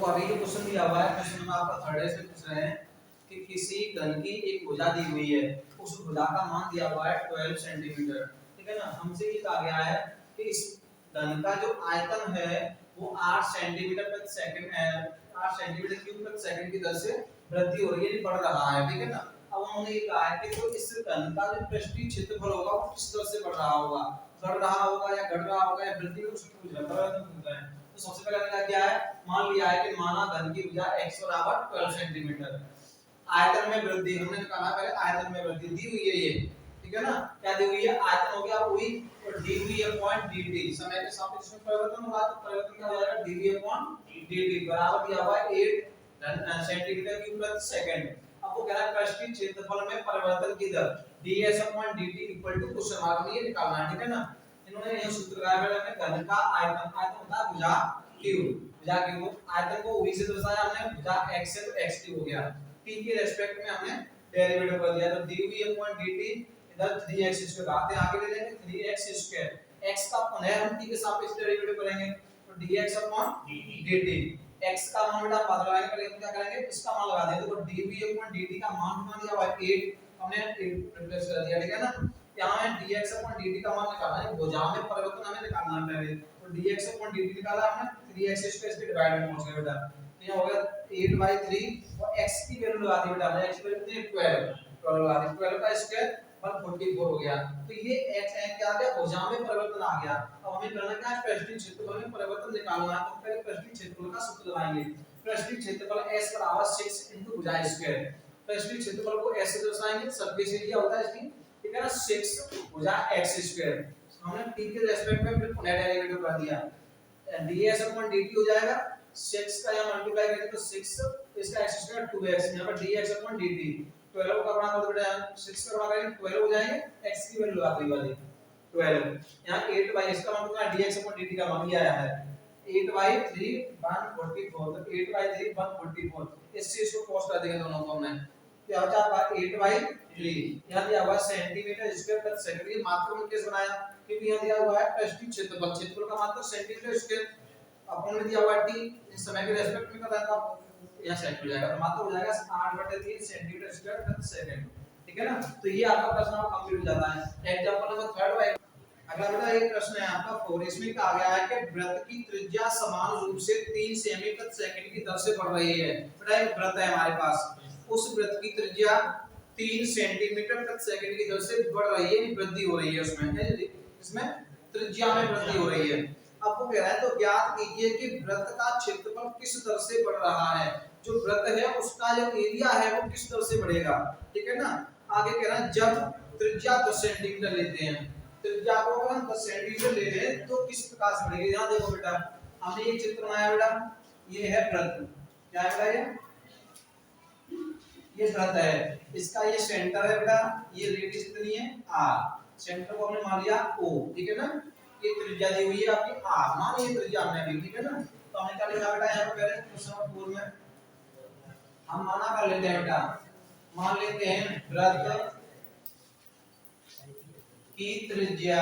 देखो अभी जो क्वेश्चन दिया हुआ है, क्वेश्चन में आपका थर्ड से पूछ रहे हैं कि किसी घन की एक भुजा दी हुई है, उस भुजा का मान दिया हुआ है 12 सेंटीमीटर। ठीक है ना, हमसे ये कहा गया है कि इस घन का जो आयतन है वो 8 सेंटीमीटर प्रति सेकंड है, 8 सेंटीमीटर क्यूब प्रति सेकंड की दर से वृद्धि हो रही है, बढ़ रहा है। ठीक है ना, अब उन्होंने ये कहा है कि तो इस घन का जो पृष्ठीय क्षेत्रफल होगा वो किस दर से बढ़ रहा होगा, बढ़ रहा होगा या घट रहा होगा या वृद्धि को पूछ रहा है। तो सबसे पहले हमने क्या है, मान लिया है कि माना घन की भुजा x बराबर 12 सेंटीमीटर, आयतन में वृद्धि, हमने कहा पहले आयतन में वृद्धि दी हुई है ये। ठीक है ना, क्या दी हुई है, आयतन हो गया वही, और डी वी अपॉन dt, समय के सापेक्ष में परिवर्तन हुआ तो परिवर्तन क्या हो जाएगा, डी वी अपॉन dt बराबर दिया हुआ है 8 सेंटीमीटर क्यूब प्रति सेकंड। अब वो कह रहा है पृष्ठीय क्षेत्रफल में परिवर्तन की दर ds upon dt equal to question mark में ये निकालना है। ठीक है ना, इन्होंने ये सूत्र लगाया है, घन का आयतन, आयतन होता है भुजा क्यूब, भुजा क्यूब, आयतन को v से दर्शाया हमने, भुजा x से तो x क्यूब हो गया, t के रेस्पेक्ट में हमने डेरिवेटिव कर दिया, तो dv अपॉन dt इधर 3x स्क्वायर आते आगे ले लेंगे 3x स्क्वायर, x का पुनः हम t के सापेक्ष डेरिवेटिव करेंगे तो dx अपॉन dt, x का मान बेटा पता लगाने के लिए क्या करेंगे, इसका मान लगा देंगे, तो dv अपॉन dt का मान कितना दिया हुआ है 8, हमने 8 रिप्लेस कर दिया। ठीक है ना, यहाँ है dx अपॉन dt का मान निकालना है, भुजा में परिवर्तन हमें निकालना है पहले, तो dx अपॉन dt निकाला हमने, 3x स्क्वायर इसके डिवाइड में पहुंच गए बेटा, तो ये हो गया 8/3 और x की वैल्यू लगा दी बेटा, हमने x की वैल्यू कितनी 12 लगा दी, 12 का स्क्वायर 144 हो गया, तो ये x है क्या आ गया, भुजा में परिवर्तन आ गया। अब हमें करना क्या है, पृष्ठीय क्षेत्रफल में परिवर्तन निकालना है, तो पहले पृष्ठीय क्षेत्रफल का सूत्र लगाएंगे, पृष्ठीय क्षेत्रफल s बराबर 6 * भुजा स्क्वायर, पृष्ठीय क्षेत्रफल को s से दर्शाएंगे, सरफेस एरिया होता है इसकी, ठीक है ना, 6 भुजा x स्क्वायर, हमने t के रेस्पेक्ट में फिर पुनः डेरिवेटिव कर दिया, ds अपॉन dt हो जाएगा 6 का यहां मल्टीप्लाई करेंगे तो 6 इसका x स्क्वायर 2x, यहां पर dx अपॉन dt 12 का बड़ा कर बेटा, 6 का बड़ा करेंगे 12 हो जाएंगे, x की वैल्यू आ गई वाली 12, यहां 8 बाई इसका मान कितना, dx अपॉन dt का मान आया है 8/3 144, तो 8/3 144, इस चीज को क्रॉस कर देंगे दोनों को हमने, क्या हो जाएगा 8/3, यहां दिया हुआ सेंटीमीटर स्क्वायर प्रति सेकंड, ये मात्रा में केस बनाया क्योंकि यहां दिया हुआ है पृष्ठीय क्षेत्रफल, क्षेत्रफल का मात्रा सेंटीमीटर स्क्वायर, अपन ने दिया हुआ है t, इस समय के रेस्पेक्ट में कर रहा था, यहां सेट हो जाएगा, तो मात्रा हो जाएगा 8/3 सेंटीमीटर स्क्वायर प्रति सेकंड। ठीक है ना, तो ये आपका प्रश्न आप कंप्लीट हो जाता है। एग्जांपल नंबर 3 अगला बेटा एक प्रश्न है आपका 4, इसमें कहा गया है कि वृत्त की त्रिज्या समान रूप से 3 सेमी प्रति सेकंड की दर से बढ़ रही है। बेटा एक वृत्त है हमारे पास, उस वृत्त की त्रिज्या 3 सेंटीमीटर प्रति सेकंड की दर से बढ़ रही है, वृद्धि हो रही है उसमें, इसमें त्रिज्या में वृद्धि हो रही है। अब वो कह रहा है तो ज्ञात कीजिए कि वृत्त का क्षेत्रफल किस दर से बढ़ रहा है, जो वृत्त है उसका जो एरिया है वो किस दर से बढ़ेगा। ठीक है ना, आगे कह रहा है जब त्रिज्या 10 सेंटीमीटर लेते हैं, त्रिज्या को अगर हम 10 सेंटीमीटर ले लें तो किस प्रकार से बढ़ेगी, यहां देखो बेटा हमने एक चित्र बनाया बेटा, ये है वृत्त, क्या है बेटा, ये वृत्त है, इसका ये सेंटर है बेटा, ये रेडियस कितनी है r, सेंटर को हमने मान लिया o, ठीक है ना, ये त्रिज्या दी हुई है आपकी r, मान ये त्रिज्या हमने दी, ठीक है ना, तो हमने क्या लिखा बेटा यहां पर पहले क्वेश्चन 4 में हम माना कर लेते हैं बेटा, मान लेते हैं वृत्त की त्रिज्या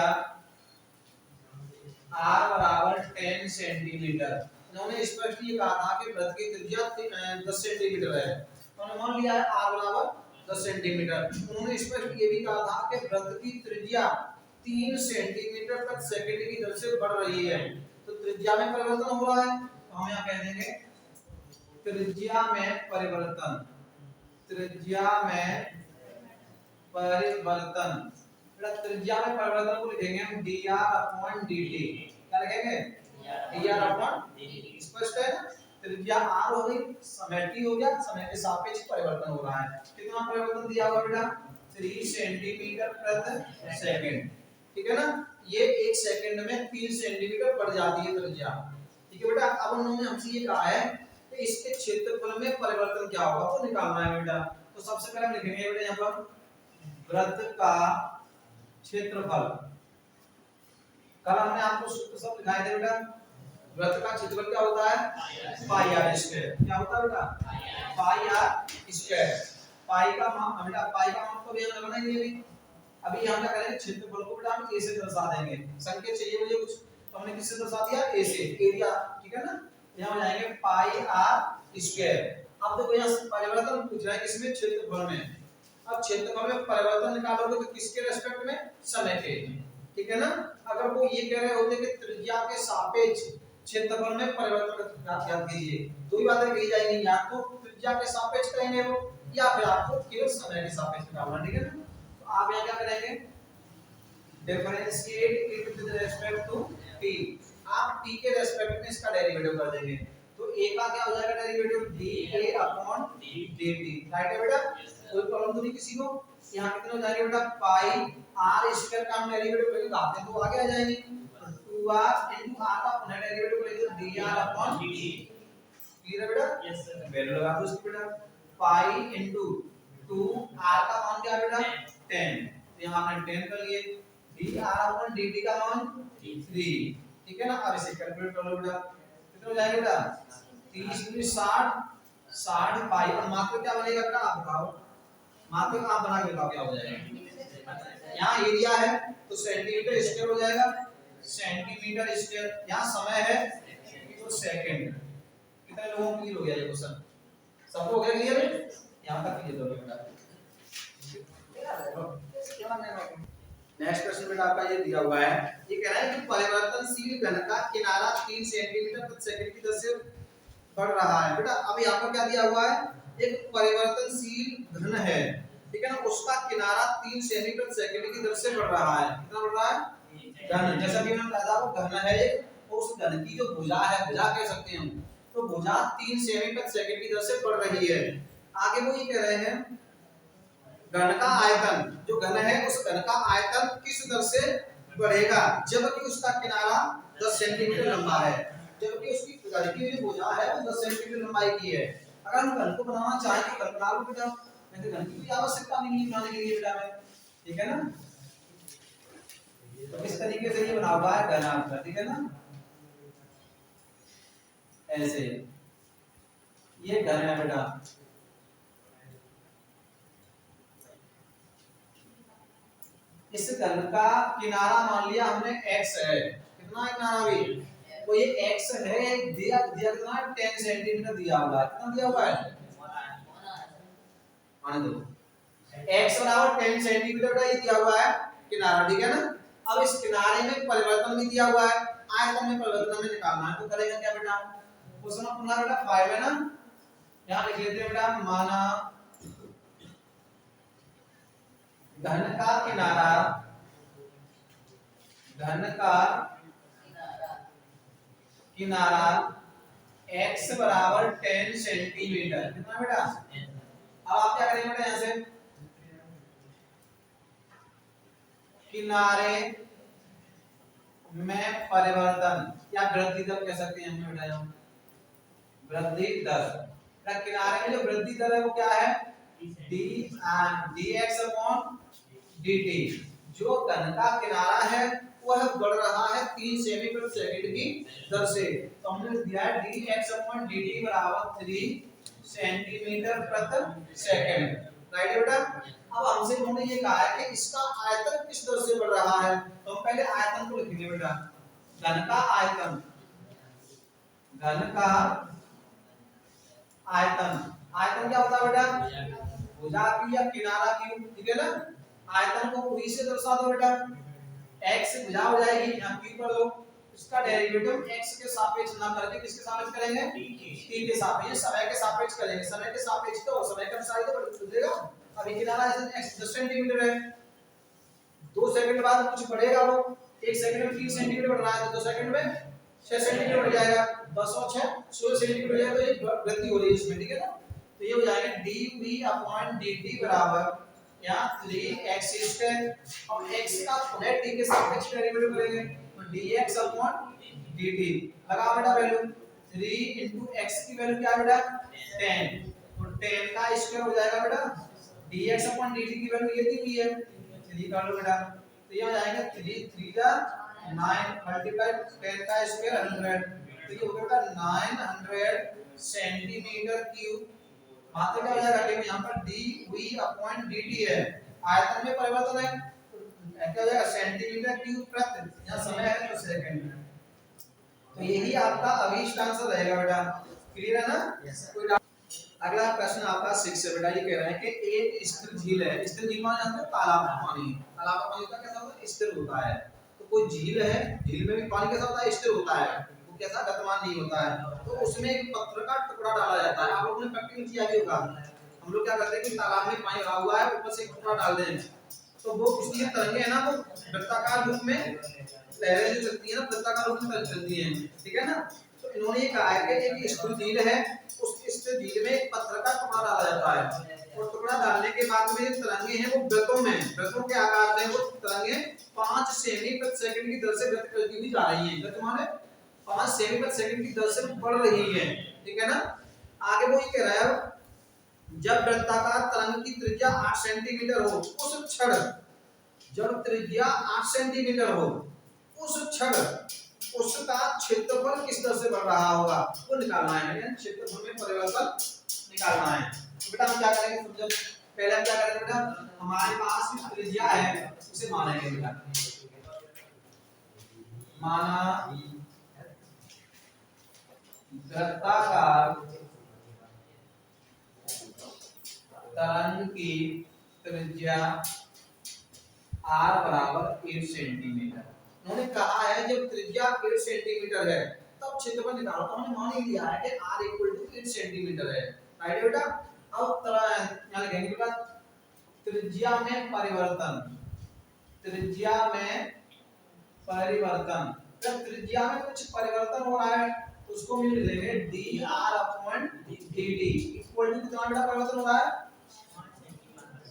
r बराबर 10 सेंटीमीटर, उन्होंने स्पष्ट ये कहा था कि वृत्त की त्रिज्या 10 सेंटीमीटर है, उन्होंने मान लिया है r बराबर 10 सेंटीमीटर, उन्होंने स्पष्ट ये भी कहा था कि वृत्त की त्रिज्या 3 सेंटीमीटर प्रति सेकंड की दर से बढ़ रही है, तो त्रिज्या में परिवर्तन हो रहा है, तो हम यहां कह देंगे त्रिज्या में परिवर्तन, त्रिज्या में परिवर्तन, त्रिज्या में परिवर्तन को लिखेंगे हम dr अपॉन dt, क्या लिखेंगे dr अपॉन dt, स्पष्ट है ना, त्रिज्या r हो गई, समय t हो गया, समय के सापेक्ष परिवर्तन हो रहा है, कितना परिवर्तन दिया हुआ बेटा 3 सेंटीमीटर प्रति सेकंड। ठीक है ना, ये 1 सेकंड में 3 सेंटीमीटर बढ़ जाती है त्रिज्या। ठीक है बेटा, अब उन्होंने हमसे ये कहा है कि इसके क्षेत्रफल में परिवर्तन क्या होगा वो निकालना है बेटा, तो सबसे पहले हम लिखेंगे बेटा यहां पर वृत्त का क्षेत्रफल, कल हमने आपको सूत्र सब दिखाए थे बेटा, वृत्त का क्षेत्रफल क्या होता है पाई आर स्क्वायर, क्या होता है बेटा पाई आर स्क्वायर, पाई का मान बेटा, पाई का मान तो भी हम लगाएंगे, अभी हम क्या करेंगे क्षेत्रफल को बेटा हम a से दर्शा देंगे, संकेत चाहिए मुझे कुछ, तो हमने किससे दर्शा दिया a से, एरिया, ठीक है ना, यहाँ हो जाएंगे पाई आर स्क्वायर। अब देखो यहाँ परिवर्तन पूछ रहा है किसमें, क्षेत्रफल में। अब क्षेत्रफल में परिवर्तन निकालोगे तो किसके रेस्पेक्ट में, समय के, ठीक है ना। अगर वो ये कह रहे होते कि त्रिज्या के सापेक्ष क्षेत्रफल में परिवर्तन याद कीजिए, दो ही बातें कही जाएंगी, या तो त्रिज्या के सापेक्ष कहेंगे वो, या फिर आपको केवल समय के सापेक्ष निकालना, ठीक है ना। तो आप यहाँ क्या करेंगे, differentiate it with respect to t। आप t के रेस्पेक्ट में इसका डेरिवेटिव कर देंगे, तो a का क्या हो जाएगा derivative, dA upon dt, right है बेटा। कोई प्रॉब्लम तो नहीं किसी को। यहाँ कितने हो जाएंगे बेटा, पाई r स्क्वायर का हम डेरिवेटिव लेंगे, बातें तो आगे आ जाएंगी। 2r इनटू r का अपना डेरिवेटिव लेंगे तो dr अपॉन dt, क्लियर है बेटा। यस सर, वैल्यू लगा दो इसकी बेटा, पाई इनटू 2r का मान क्या है बेटा 10, तो यहाँ हमने 10 कर लिए, dr अपॉन dt का मान 3, ठीक है ना। अब इसे कैलकुलेट कर लो बेटा, कितना हो जाएगा बेटा 30 गुनी 60, 60 पाई। अब मात्र क्या बनेगा बेटा आप बताओ, मात्र आप बना के बताओ क्या हो जाएगा। यहाँ एरिया है तो सेंटीमीटर स्क्वायर हो जाएगा, सेंटीमीटर स्क्वायर। यहाँ समय है तो सेकंड। कितने लोगों को क्लियर हो गया ये क्वेश्चन, सबको हो गया क्लियर, यहाँ तक क्लियर हो गया बेटा। नेक्स्ट क्वेश्चन बेटा आपका ये दिया हुआ है, ये कह रहा है कि परिवर्तनशील घन का किनारा 3 सेंटीमीटर प्रति सेकंड की दर से बढ़ रहा है बेटा। अब यहाँ पर क्या दिया हुआ है, एक परिवर्तनशील घन है, ठीक है ना, उसका किनारा 3 सेंटीमीटर प्रति सेकंड की दर से बढ़ रहा है। कितना बढ़ रहा है, घन, जैसा कि मैंने बताया वो घन है एक, तो उस घन की जो भुजा है, भुजा कह सकते हैं हम, तो भुजा 3 सेंटीमीटर प्रति सेकंड की दर से बढ़ रही है। आगे वो ये कह रहे हैं घन का आयतन, जो घन है उस घन का आयतन किस दर से बढ़ेगा जबकि उसका किनारा 10 सेंटीमीटर लंबा है, जबकि उसकी घन की जो भुजा है वो 10 सेंटीमीटर लंबाई की है। अगर हम घन को बनाना चाहें तो घन बना लो बेटा, वैसे घन की कोई आवश्यकता नहीं है बनाने के लिए बेटा में, ठीक है ना। तो इस तरीके से ये बना हुआ है घन आपका, ठीक है ना, ऐसे ये घन है बेटा। इस घन का किनारा मान लिया हमने x है, कितना है किनारा भी, तो ये x है, दिया दिया कितना है 10 सेंटीमीटर दिया हुआ है, कितना दिया हुआ है, मान दो x बराबर 10 सेंटीमीटर का ये दिया हुआ है किनारा, ठीक है ना। अब इस किनारे में परिवर्तन भी दिया हुआ है, आयतन में परिवर्तन हमें निकालना है, तो करेंगे क्या बेटा, क्वेश्चन अपना बेटा 5 है ना, यहां लिख लेते हैं बेटा, माना घन का किनारा, घन का किनारा x बराबर 10 सेंटीमीटर, कितना बेटा। अब आप क्या करेंगे बेटा, यहां से किनारे में परिवर्तन या वृद्धि दर कह सकते हैं हम बेटा, यहाँ वृद्धि दर, किनारे में जो वृद्धि दर है वो क्या है, dx अपॉन dt। जो घन का किनारा है वह बढ़ रहा है 3 सेमी प्रति सेकंड की दर से, तो हमने दिया है dx अपॉन dt बराबर 3 सेंटीमीटर प्रति सेकंड, राइट बेटा। अब हमसे उन्होंने ये कहा है कि इसका आयतन किस दर से बढ़ रहा है, तो हम पहले आयतन को लिखेंगे बेटा, घन का आयतन, घन का आयतन, आयतन क्या होता है बेटा, भुजा की या किनारा की, ठीक है ना। आयतन को पूरी से दर्शा दो बेटा, x भुजा हो जाएगी, यहाँ q कर दो, इसका डेरिवेटिव x के सापेक्ष ना करके किसके सापेक्ष करेंगे, t के सापेक्ष, समय के सापेक्ष करेंगे, समय के सापेक्ष तो समय के अनुसार ही तो बदलेगा। अभी किनारा x 10 सेंटीमीटर है, 2 सेकंड बाद कुछ बढ़ेगा, वो 1 सेकंड में 3 सेंटीमीटर बढ़ रहा है तो 2 सेकंड में 6 सेंटीमीटर बढ़ जाएगा, 10 और 6 16 सेंटीमीटर हो जाएगा, तो ये वृद्धि हो रही है इसमें, ठीक है ना। तो ये हो जाएगा dv अपॉन dt बराबर यहाँ 3x स्क्वायर, और x का पुनः t के सापेक्ष डेरिवेटिव करेंगे तो dx अपॉन dt, लगा बेटा वैल्यू 3 into x की वैल्यू क्या है बेटा 10, तो 10 का स्क्वायर हो जाएगा बेटा, dx अपॉन dt की वैल्यू ये दी हुई है 3 कर लो बेटा, तो ये हो जाएगा 3 3 जा 9 मल्टीप्लाई 10 का स्क्वायर 100, तो ये हो गया 900 सेंटीमीटर क्यूब। मात्रा क्या हो जाएगा, देखो यहाँ पर dv अपॉन dt है, आयतन में परिवर्तन है, क्या हो जाएगा सेंटीमीटर क्यूब प्रति, यहाँ समय है तो सेकंड में, तो यही आपका अभी आंसर रहेगा बेटा। क्लियर है ना? कोई अगला प्रश्न आपका 6 है बेटा। ये कह रहा है कि एक स्थिर झील है। स्थिर झील माने जानते हो? तालाब का पानी। तालाब का पानी का कैसा होता है? स्थिर होता है। तो कोई झील है, झील में भी पानी कैसा होता है? स्थिर होता है। वो कैसा? गतिमान नहीं होता है। तो उसमें एक पत्थर का टुकड़ा डाला जाता है। आप लोगों ने प्रैक्टिकल किया भी होगा। हम लोग क्या करते हैं कि तालाब में पानी भरा हुआ है, ऊपर से एक टुकड़ा डाल दें, तो वो इसलिए तरंगे है ना, वो वृत्ताकार रूप में लहरें जो चलती है ना, वृत्ताकार रूप में चलती हैं। ठीक है ना? तो इन्होंने ये कहा है कि एक स्थिर झील है, उस स्थिर झील में एक पत्थर का टुकड़ा डाला जाता है, और टुकड़ा डालने के बाद में जो तरंगे हैं वो वृत्तों के आकार में, वो तरंगे 5 सेमी प्रति सेकंड की दर से गति करती हुई जा रही हैं। गति माने 5 सेमी प्रति सेकंड की दर से बढ़ रही है। ठीक है ना? आगे वो ये कह रहा है, जब वृत्ताकार तरंग की त्रिज्या 8 सेंटीमीटर हो उस क्षण, जब त्रिज्या 8 सेंटीमीटर हो उस क्षण उसका क्षेत्रफल किस तरह से बढ़ रहा होगा वो निकालना है। यानी क्षेत्रफल में परिवर्तन निकालना है। तो बेटा हम क्या करेंगे? समझो, पहले हम क्या करेंगे बेटा? हमारे पास जो त्रिज्या है उसे मानेंगे बेटा। माना वृत्ताकार तरंग की त्रिज्या r बराबर 8 सेंटीमीटर। उन्होंने कहा है जब त्रिज्या 8 सेंटीमीटर है तब क्षेत्रफल निकालो। तो हमने मान ही लिया है कि r 8 सेंटीमीटर है। राइट बेटा? अब यहाँ लिखेंगे बेटा त्रिज्या में परिवर्तन। त्रिज्या में परिवर्तन, जब त्रिज्या में कुछ परिवर्तन हो रहा है तो उसको हम लिख लेंगे dr/dt इक्वल टू कितना बेटा परिवर्तन हो रहा है?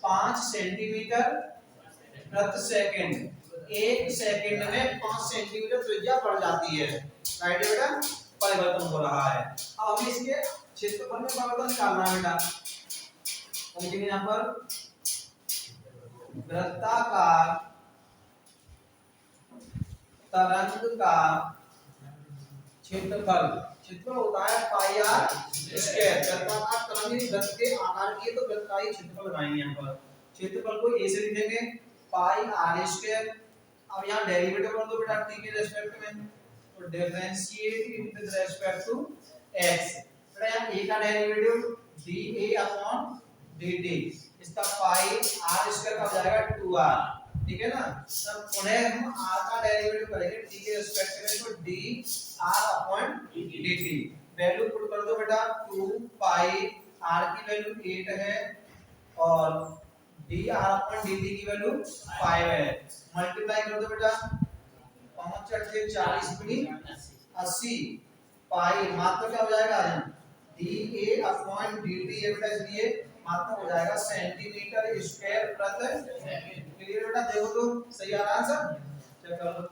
5 सेंटीमीटर प्रति सेकंड। 1 सेकंड में 5 सेंटीमीटर त्रिज्या बढ़ जाती है। राइट बेटा? परिवर्तन हो रहा है। अब हमें इसके क्षेत्रफल में परिवर्तन निकालना है बेटा। तो लिखेंगे यहाँ पर वृत्ताकार तरंग का क्षेत्रफल, क्षेत्रफल होता है पाई आर स्क्वायर। वृत्ताकार तरंग वृत्त के आकार की है तो वृत्त का ही क्षेत्रफल लगाएंगे। यहाँ पर क्षेत्रफल को a से लिखेंगे पाई आर स्क्वायर। अब यहाँ डेरिवेटिव कर दो बेटा t के रेस्पेक्ट में, तो differentiate with respect to x। बेटा यहाँ a का डेरिवेटिव dA/dt, इसका पाई आर स्क्वायर का हो जाएगा 2r। ठीक है ना? तब पुनः हम r का डेरिवेटिव करेंगे t के रेस्पेक्ट में, तो dr/dt। वैल्यू पुट कर दो बेटा, 2 पाई r की वैल्यू 8 है और dr/dt की वैल्यू 5 है। मल्टीप्लाई कर दो बेटा, 5 × 40 गुनी 80 पाई मात्रा क्या हो जाएगा? dA/dt है बेटा, इसलिए मात्रा हो जाएगा सेंटीमीटर स्क्वायर प्रति सेकंड। क्लियर बेटा? देखो तो सही आ रहा है आंसर? चेक कर लो।